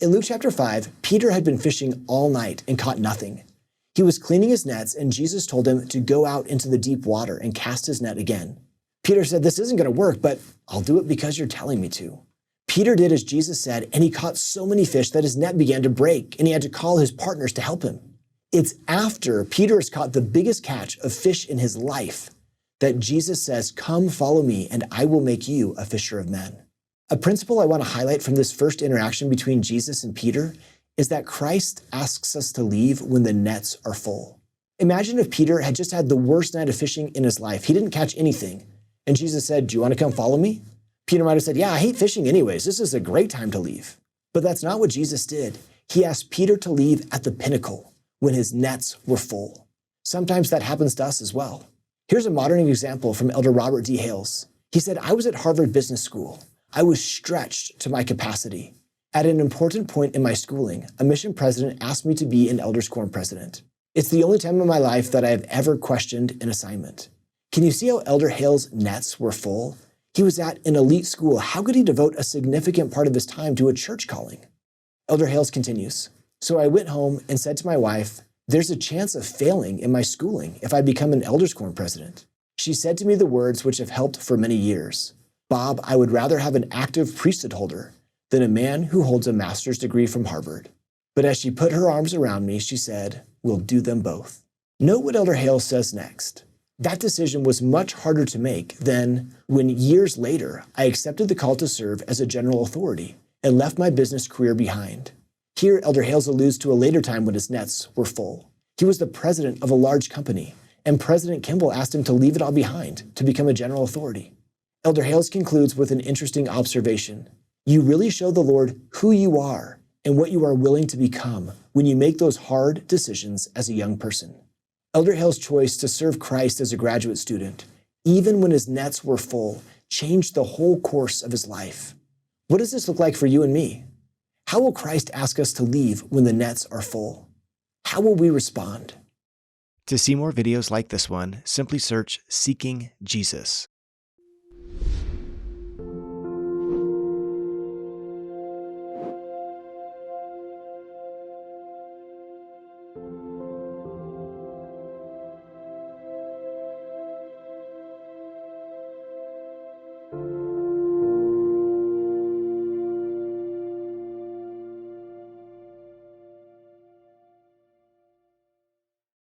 In Luke chapter 5, Peter had been fishing all night and caught nothing. He was cleaning his nets, and Jesus told him to go out into the deep water and cast his net again. Peter said, "This isn't going to work, but I'll do it because you're telling me to." Peter did as Jesus said, and he caught so many fish that his net began to break, and he had to call his partners to help him. It's after Peter has caught the biggest catch of fish in his life that Jesus says, "Come, follow me, and I will make you a fisher of men." A principle I want to highlight from this first interaction between Jesus and Peter is that Christ asks us to leave when the nets are full. Imagine if Peter had just had the worst night of fishing in his life. He didn't catch anything. And Jesus said, "Do you want to come follow me?" Peter might have said, "Yeah, I hate fishing anyways. This is a great time to leave." But that's not what Jesus did. He asked Peter to leave at the pinnacle when his nets were full. Sometimes that happens to us as well. Here's a modern example from Elder Robert D. Hales. He said, "I was at Harvard Business School. I was stretched to my capacity. At an important point in my schooling, a mission president asked me to be an Elders Quorum president. It's the only time in my life that I have ever questioned an assignment." Can you see how Elder Hale's nets were full? He was at an elite school. How could he devote a significant part of his time to a church calling? Elder Hales continues, "So I went home and said to my wife, 'There's a chance of failing in my schooling if I become an Elders Quorum president.' She said to me the words which have helped for many years. 'Bob, I would rather have an active priesthood holder than a man who holds a master's degree from Harvard.' But as she put her arms around me, she said, 'We'll do them both.'" Note what Elder Hales says next. That decision was much harder to make than when years later I accepted the call to serve as a general authority and left my business career behind. Here, Elder Hales alludes to a later time when his nets were full. He was the president of a large company, and President Kimball asked him to leave it all behind to become a general authority. Elder Hales concludes with an interesting observation. You really show the Lord who you are and what you are willing to become when you make those hard decisions as a young person. Elder Hale's choice to serve Christ as a graduate student, even when his nets were full, changed the whole course of his life. What does this look like for you and me? How will Christ ask us to leave when the nets are full? How will we respond? To see more videos like this one, simply search Seeking Jesus.